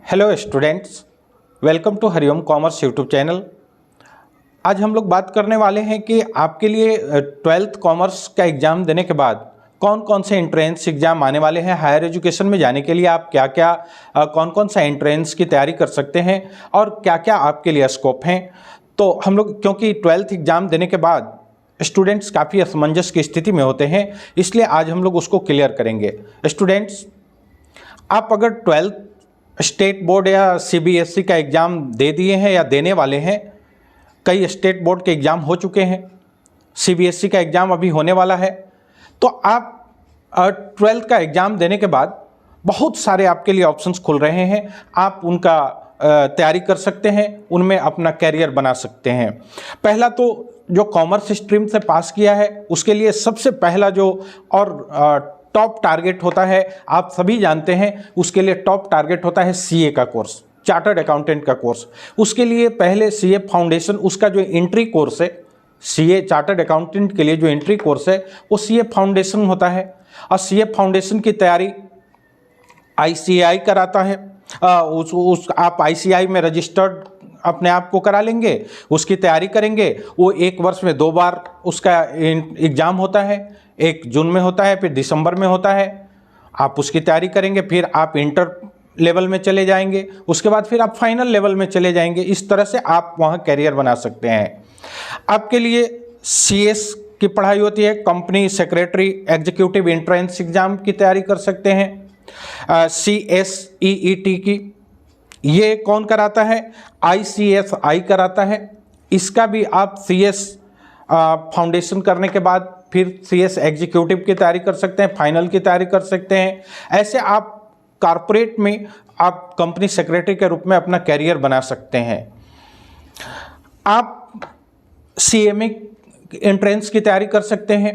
Hello students, welcome to Hariom commerce YouTube channel. आज हम लोग बात करने वाले हैं कि आपके लिए 12th कॉमर्स का एग्ज़ाम देने के बाद कौन कौन से एंट्रेंस एग्ज़ाम आने वाले हैं। हायर एजुकेशन में जाने के लिए आप क्या क्या कौन कौन सा एंट्रेंस की तैयारी कर सकते हैं और क्या क्या आपके लिए स्कोप हैं। तो हम लोग क्योंकि 12th एग्ज़ाम देने के बाद स्टूडेंट्स काफ़ी असमंजस की स्थिति में होते हैं, इसलिए आज हम लोग उसको क्लियर करेंगे। स्टूडेंट्स, आप अगर 12th स्टेट बोर्ड या सीबीएसई का एग्ज़ाम दे दिए हैं या देने वाले हैं, कई स्टेट बोर्ड के एग्ज़ाम हो चुके हैं, सीबीएसई का एग्ज़ाम अभी होने वाला है, तो आप 12th का एग्ज़ाम देने के बाद बहुत सारे आपके लिए ऑप्शंस खुल रहे हैं। आप उनका तैयारी कर सकते हैं, उनमें अपना कैरियर बना सकते हैं। पहला तो जो कॉमर्स स्ट्रीम से पास किया है उसके लिए सबसे पहला जो और टॉप टारगेट होता है, आप सभी जानते हैं, उसके लिए टॉप टारगेट होता है सीए का कोर्स, चार्टर्ड अकाउंटेंट का कोर्स। उसके लिए पहले सीए फाउंडेशन, उसका जो एंट्री कोर्स है, सीए चार्टर्ड अकाउंटेंट के लिए जो एंट्री कोर्स है वो सीए फाउंडेशन होता है। और सीए फाउंडेशन की तैयारी आईसीएआई कराता है। आप आईसीएआई में रजिस्टर्ड अपने आप को करा लेंगे, उसकी तैयारी करेंगे। वो 1 वर्ष में 2 बार उसका एग्ज़ाम होता है, एक जून में होता है, फिर दिसंबर में होता है। आप उसकी तैयारी करेंगे, फिर आप इंटर लेवल में चले जाएंगे, उसके बाद फिर आप फाइनल लेवल में चले जाएंगे। इस तरह से आप वहाँ कैरियर बना सकते हैं। आपके लिए सीएस की पढ़ाई होती है, company secretary executive entrance exam की तैयारी कर सकते हैं। CSEET की ये कौन कराता है? ICSI कराता है। इसका भी आप CS फाउंडेशन करने के बाद फिर CS एग्जीक्यूटिव की तैयारी कर सकते हैं, फाइनल की तैयारी कर सकते हैं। ऐसे आप कॉर्पोरेट में आप कंपनी सेक्रेटरी के रूप में अपना कैरियर बना सकते हैं। आप CMA एंट्रेंस की तैयारी कर सकते हैं।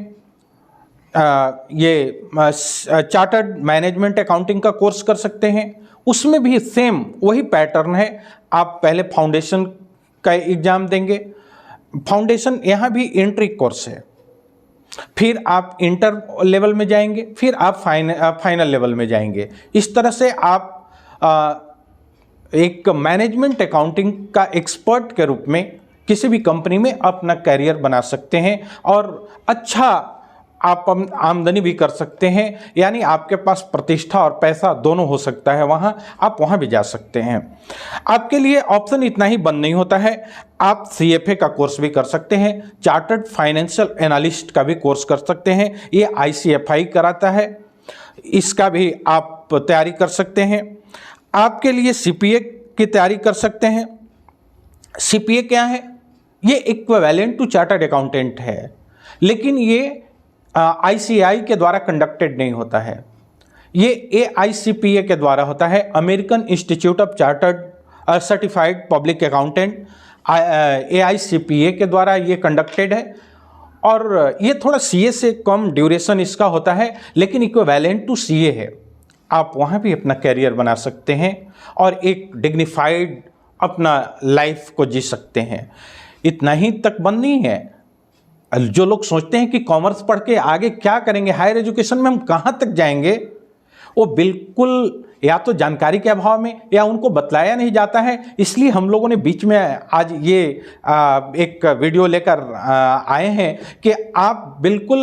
ये चार्टर्ड मैनेजमेंट अकाउंटिंग का कोर्स कर सकते हैं। उसमें भी सेम वही पैटर्न है। आप पहले फाउंडेशन का एग्ज़ाम देंगे, फाउंडेशन यहाँ भी एंट्री कोर्स है, फिर आप इंटर लेवल में जाएंगे, फिर आप फाइनल लेवल में जाएंगे। इस तरह से आप एक मैनेजमेंट अकाउंटिंग का एक्सपर्ट के रूप में किसी भी कंपनी में अपना कैरियर बना सकते हैं और अच्छा आप आमदनी भी कर सकते हैं। यानी आपके पास प्रतिष्ठा और पैसा दोनों हो सकता है, आप वहाँ भी जा सकते हैं। आपके लिए ऑप्शन इतना ही बंद नहीं होता है, आप CFA का कोर्स भी कर सकते हैं, चार्टर्ड फाइनेंशियल एनालिस्ट का भी कोर्स कर सकते हैं। ये ICFI कराता है, इसका भी आप तैयारी कर सकते हैं। आपके लिए CPA की तैयारी कर सकते हैं। CPA क्या है? ये इक्विवेलेंट टू चार्टर्ड अकाउंटेंट है, लेकिन ये ICAI के द्वारा कंडक्टेड नहीं होता है, ये AICPA के द्वारा होता है, American institute of chartered certified public accountant, AICPA के द्वारा ये कंडक्टेड है। और ये थोड़ा CA से कम ड्यूरेशन इसका होता है, लेकिन इक्विवेलेंट टू CA है। आप वहाँ भी अपना कैरियर बना सकते हैं और एक डिग्निफाइड अपना लाइफ को जी सकते हैं। इतना ही तक बंद नहीं है। जो लोग सोचते हैं कि कॉमर्स पढ़ के आगे क्या करेंगे, हायर एजुकेशन में हम कहाँ तक जाएंगे, वो बिल्कुल या तो जानकारी के अभाव में या उनको बतलाया नहीं जाता है। इसलिए हम लोगों ने बीच में आज ये एक वीडियो लेकर आए हैं कि आप बिल्कुल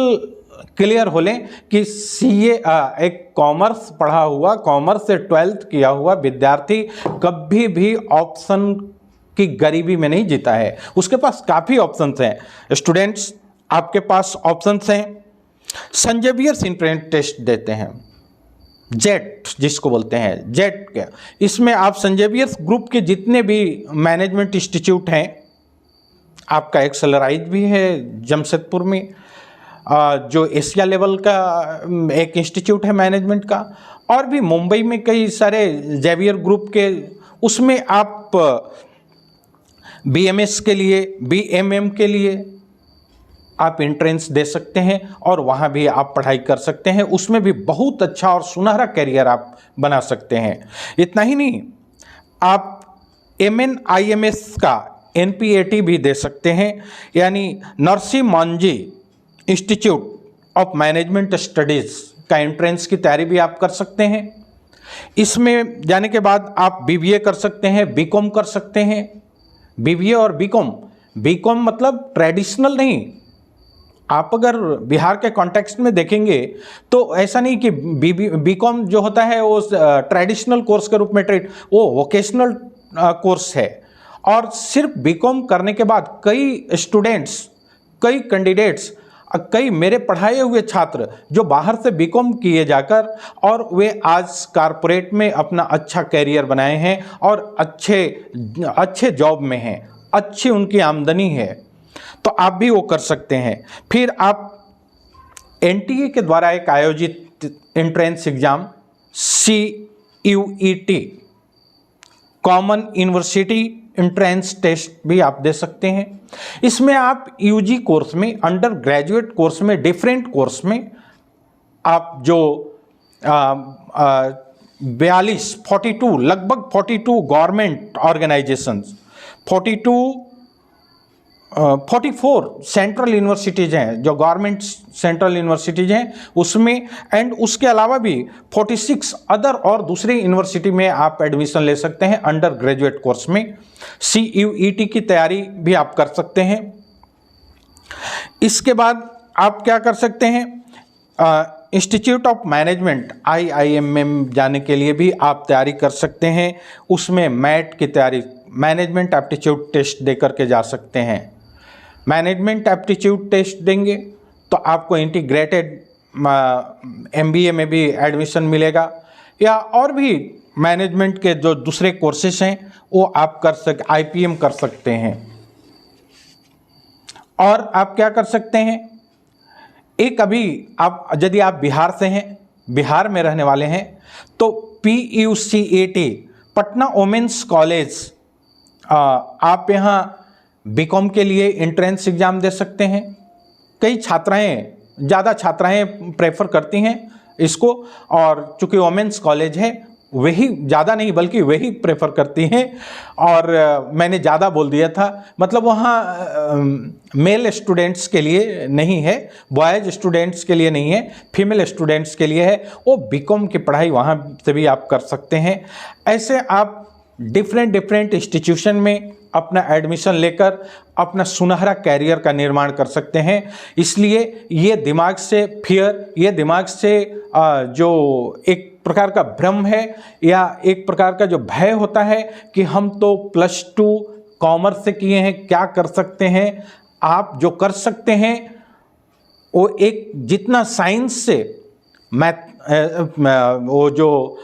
क्लियर हो लें कि CA एक कॉमर्स पढ़ा हुआ, कॉमर्स से 12th किया हुआ विद्यार्थी कभी भी ऑप्शन की गरीबी में नहीं जीता है। उसके पास काफ़ी ऑप्शंस हैं। स्टूडेंट्स, आपके पास ऑप्शंस हैं। सेंट जेवियर्स एंट्रेंस टेस्ट देते हैं, जेट जिसको बोलते हैं, जेट क्या, इसमें आप सेंट जेवियर्स ग्रुप के जितने भी मैनेजमेंट इंस्टीट्यूट हैं, आपका एक्सेलराइज भी है जमशेदपुर में, जो एशिया लेवल का एक इंस्टीट्यूट है मैनेजमेंट का, और भी मुंबई में कई सारे जेवियर ग्रुप के, उसमें आप BMS के लिए, BMM के लिए आप एंट्रेंस दे सकते हैं और वहाँ भी आप पढ़ाई कर सकते हैं। उसमें भी बहुत अच्छा और सुनहरा कैरियर आप बना सकते हैं। इतना ही नहीं, आप MNIMS का NPAT भी दे सकते हैं, यानी Narsi Manjhi institute of management studies का एंट्रेंस की तैयारी भी आप कर सकते हैं। इसमें जाने के बाद आप बीबीए कर सकते हैं, बीकॉम कर सकते हैं। बीबीए और बीकॉम, बीकॉम मतलब ट्रेडिशनल नहीं। आप अगर बिहार के कॉन्टेक्स्ट में देखेंगे तो ऐसा नहीं कि बीकॉम जो होता है वो ट्रेडिशनल कोर्स के रूप में वो वोकेशनल कोर्स है। और सिर्फ बीकॉम करने के बाद कई स्टूडेंट्स, कई कैंडिडेट्स, कई मेरे पढ़ाए हुए छात्र जो बाहर से बीकॉम किए जाकर और वे आज कारपोरेट में अपना अच्छा कैरियर बनाए हैं और अच्छे जॉब में हैं, अच्छी उनकी आमदनी है। तो आप भी वो कर सकते हैं। फिर आप एनटीए के द्वारा एक आयोजित entrance exam CUET, common university entrance test भी आप दे सकते हैं। इसमें आप यूजी कोर्स में, अंडर ग्रेजुएट कोर्स में, डिफरेंट कोर्स में आप जो 42 लगभग 42 गवर्नमेंट ऑर्गेनाइजेशंस, 44 सेंट्रल यूनिवर्सिटीज़ हैं जो गवर्नमेंट सेंट्रल यूनिवर्सिटीज़ हैं उसमें, एंड उसके अलावा भी 46 अदर और दूसरी यूनिवर्सिटी में आप एडमिशन ले सकते हैं अंडर ग्रेजुएट कोर्स में। CUET की तैयारी भी आप कर सकते हैं। इसके बाद आप क्या कर सकते हैं, इंस्टीट्यूट ऑफ मैनेजमेंट IIMM जाने के लिए भी आप तैयारी कर सकते हैं। उसमें मैट की तैयारी, मैनेजमेंट एप्टीट्यूड टेस्ट दे करके जा सकते हैं। मैनेजमेंट एप्टीट्यूड टेस्ट देंगे तो आपको इंटीग्रेटेड MBA में भी एडमिशन मिलेगा, या और भी मैनेजमेंट के जो दूसरे कोर्सेस हैं वो आप IPM कर सकते हैं। और आप क्या कर सकते हैं, एक अभी आप यदि आप बिहार से हैं, बिहार में रहने वाले हैं, तो PUCAT पटना वोमेंस कॉलेज, आप यहाँ बीकॉम के लिए एंट्रेंस एग्जाम दे सकते हैं। कई छात्राएं, ज़्यादा छात्राएं प्रेफर करती हैं इसको, और चूंकि वोमेंस कॉलेज है वही, ज़्यादा नहीं बल्कि वही प्रेफर करती हैं। और मैंने ज़्यादा बोल दिया था, मतलब वहाँ मेल स्टूडेंट्स के लिए नहीं है, बॉयज़ स्टूडेंट्स के लिए नहीं है, फीमेल स्टूडेंट्स के लिए है। वो बीकॉम की पढ़ाई वहाँ से भी आप कर सकते हैं। ऐसे आप डिफरेंट इंस्टीट्यूशन में अपना एडमिशन लेकर अपना सुनहरा कैरियर का निर्माण कर सकते हैं। इसलिए ये दिमाग से फियर, ये दिमाग से जो एक प्रकार का भ्रम है या एक प्रकार का जो भय होता है कि हम तो +2 कॉमर्स से किए हैं, क्या कर सकते हैं। आप जो कर सकते हैं वो एक, जितना साइंस से वो जो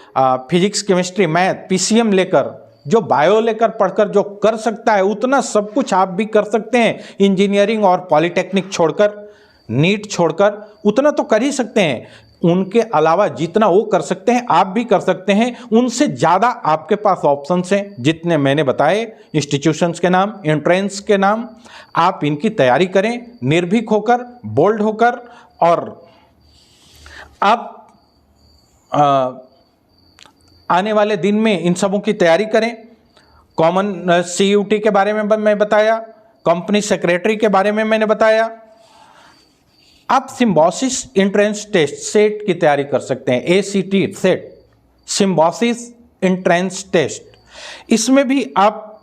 फिजिक्स, केमिस्ट्री, मैथ, PCM लेकर, जो बायो लेकर पढ़कर जो कर सकता है, उतना सब कुछ आप भी कर सकते हैं। इंजीनियरिंग और पॉलिटेक्निक छोड़कर, नीट छोड़कर, उतना तो कर ही सकते हैं। उनके अलावा जितना वो कर सकते हैं आप भी कर सकते हैं। उनसे ज़्यादा आपके पास ऑप्शंस हैं, जितने मैंने बताए इंस्टीट्यूशंस के नाम, एंट्रेंस के नाम। आप इनकी तैयारी करें निर्भीक होकर, बोल्ड होकर, और आप आने वाले दिन में इन सबों की तैयारी करें। कॉमन CUT के बारे में मैं बताया, कंपनी सेक्रेटरी के बारे में मैंने बताया। आप सिम्बोसिस एंट्रेंस टेस्ट सेट की तैयारी कर सकते हैं, ACT SET, Symbiosis entrance test. इसमें भी आप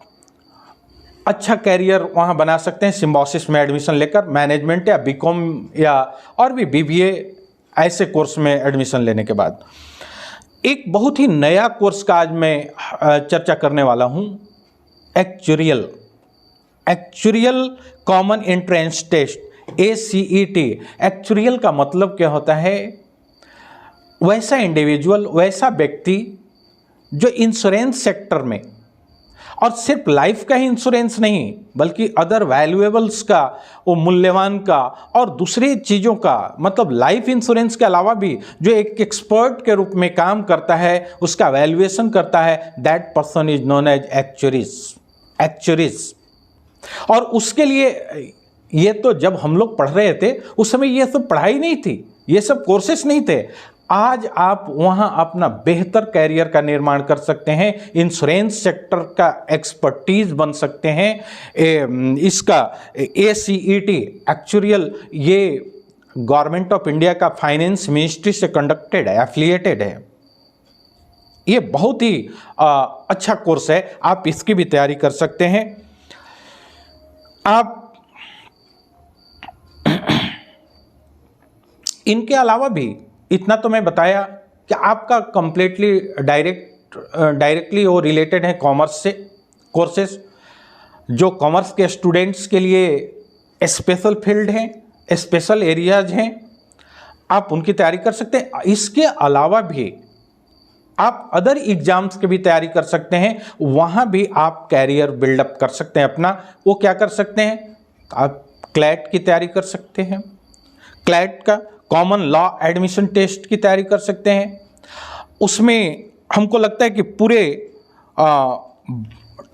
अच्छा कैरियर वहाँ बना सकते हैं सिम्बोसिस में एडमिशन लेकर, मैनेजमेंट या बीकॉम या और भी BBA ऐसे कोर्स में एडमिशन लेने के बाद। एक बहुत ही नया कोर्स का आज मैं चर्चा करने वाला हूँ, actuarial common entrance test, ACET। Actuarial का मतलब क्या होता है, वैसा इंडिविजुअल, वैसा व्यक्ति जो इंश्योरेंस सेक्टर में, और सिर्फ लाइफ का ही इंश्योरेंस नहीं बल्कि अदर वैल्यूएबल्स का, वो मूल्यवान का और दूसरी चीज़ों का, मतलब लाइफ इंश्योरेंस के अलावा भी जो एक एक्सपर्ट के रूप में काम करता है, उसका वैल्यूएशन करता है, that person is known as actuaries. और उसके लिए ये तो जब हम लोग पढ़ रहे थे उस समय ये सब पढ़ाई नहीं थी, ये सब कोर्सेस नहीं थे। आज आप वहाँ अपना बेहतर कैरियर का निर्माण कर सकते हैं, इंश्योरेंस सेक्टर का एक्सपर्टीज बन सकते हैं। इसका ACET एक्चुरियल, ये गवर्नमेंट ऑफ इंडिया का फाइनेंस मिनिस्ट्री से कंडक्टेड है, एफिलिएटेड है। ये बहुत ही अच्छा कोर्स है, आप इसकी भी तैयारी कर सकते हैं। आप इनके अलावा भी इतना तो मैं बताया कि आपका कंप्लीटली डायरेक्टली वो रिलेटेड है कॉमर्स से कोर्सेस, जो कॉमर्स के स्टूडेंट्स के लिए स्पेशल फील्ड हैं, स्पेशल एरियाज हैं, आप उनकी तैयारी कर सकते हैं। इसके अलावा भी आप अदर एग्जाम्स की भी तैयारी कर सकते हैं, वहाँ भी आप कैरियर बिल्डअप कर सकते हैं अपना। वो क्या कर सकते हैं, आप क्लैट की तैयारी कर सकते हैं, क्लैट का कॉमन लॉ एडमिशन टेस्ट की तैयारी कर सकते हैं। उसमें हमको लगता है कि पूरे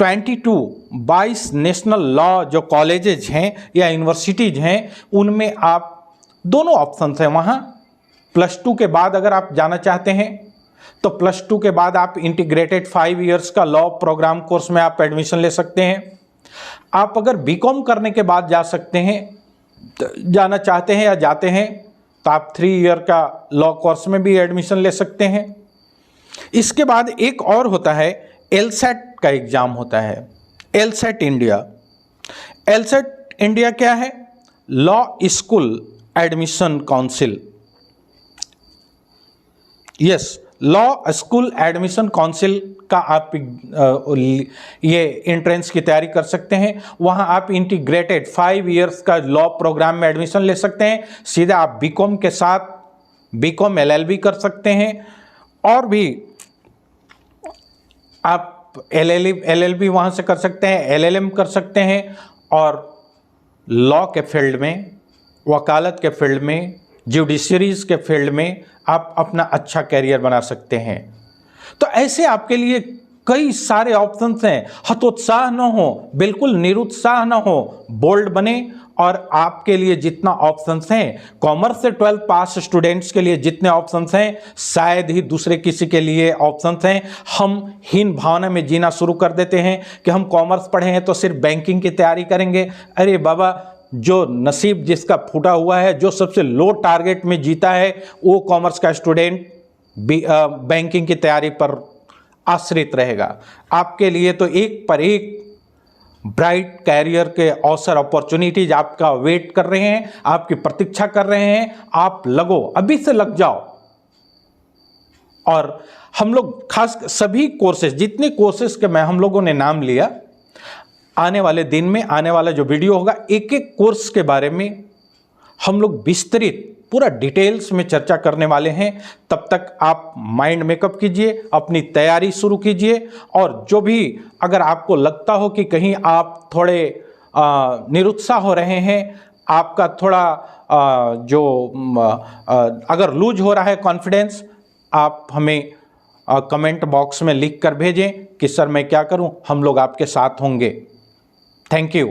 22 नेशनल लॉ जो कॉलेजेज हैं या यूनिवर्सिटीज हैं, उनमें आप दोनों ऑप्शंस हैं वहाँ। +2 के बाद अगर आप जाना चाहते हैं तो +2 के बाद आप इंटीग्रेटेड 5 इयर्स का लॉ प्रोग्राम कोर्स में आप एडमिशन ले सकते हैं। आप अगर बीकॉम करने के बाद जा सकते हैं, जाना चाहते हैं या जाते हैं, तो आप 3 ईयर का लॉ कोर्स में भी एडमिशन ले सकते हैं। इसके बाद एक और होता है, एलसेट का एग्ज़ाम होता है, एलसेट इंडिया। एलसेट इंडिया क्या है, law school admission council. Yes, law school admission council का आप ये एंट्रेंस की तैयारी कर सकते हैं। वहाँ आप इंटीग्रेटेड 5 इयर्स का लॉ प्रोग्राम में एडमिशन ले सकते हैं। सीधा आप बीकॉम के साथ बीकॉम LLB कर सकते हैं, और भी आप LLB वहाँ से कर सकते हैं, LLM कर सकते हैं, और लॉ के फील्ड में, वकालत के फील्ड में, जुडिशरीज के फील्ड में आप अपना अच्छा कैरियर बना सकते हैं। तो ऐसे आपके लिए कई सारे ऑप्शंस हैं। हतोत्साह न हो, बिल्कुल निरुत्साह न हो, बोल्ड बने। और आपके लिए जितना ऑप्शंस हैं, कॉमर्स से 12 पास स्टूडेंट्स के लिए जितने ऑप्शंस हैं, शायद ही दूसरे किसी के लिए ऑप्शंस हैं। हम हीन भावना में जीना शुरू कर देते हैं कि हम कॉमर्स पढ़े हैं तो सिर्फ बैंकिंग की तैयारी करेंगे। अरे बाबा, जो नसीब जिसका फूटा हुआ है, जो सबसे लो टारगेट में जीता है, वो कॉमर्स का स्टूडेंट बैंकिंग की तैयारी पर आश्रित रहेगा। आपके लिए तो एक पर एक ब्राइट कैरियर के अवसर, अपॉर्चुनिटीज आपका वेट कर रहे हैं, आपकी प्रतीक्षा कर रहे हैं। आप लगो, अभी से लग जाओ। और हम लोग खास सभी कोर्सेज, जितने कोर्सेज के मैं हम लोगों ने नाम लिया, आने वाले दिन में, आने वाला जो वीडियो होगा, एक एक कोर्स के बारे में हम लोग विस्तृत पूरा डिटेल्स में चर्चा करने वाले हैं। तब तक आप माइंड मेकअप कीजिए, अपनी तैयारी शुरू कीजिए। और जो भी अगर आपको लगता हो कि कहीं आप थोड़े निरुत्साह हो रहे हैं, आपका थोड़ा अगर लूज हो रहा है कॉन्फिडेंस, आप हमें कमेंट बॉक्स में लिख कर भेजें कि सर मैं क्या करूं, हम लोग आपके साथ होंगे। Thank you.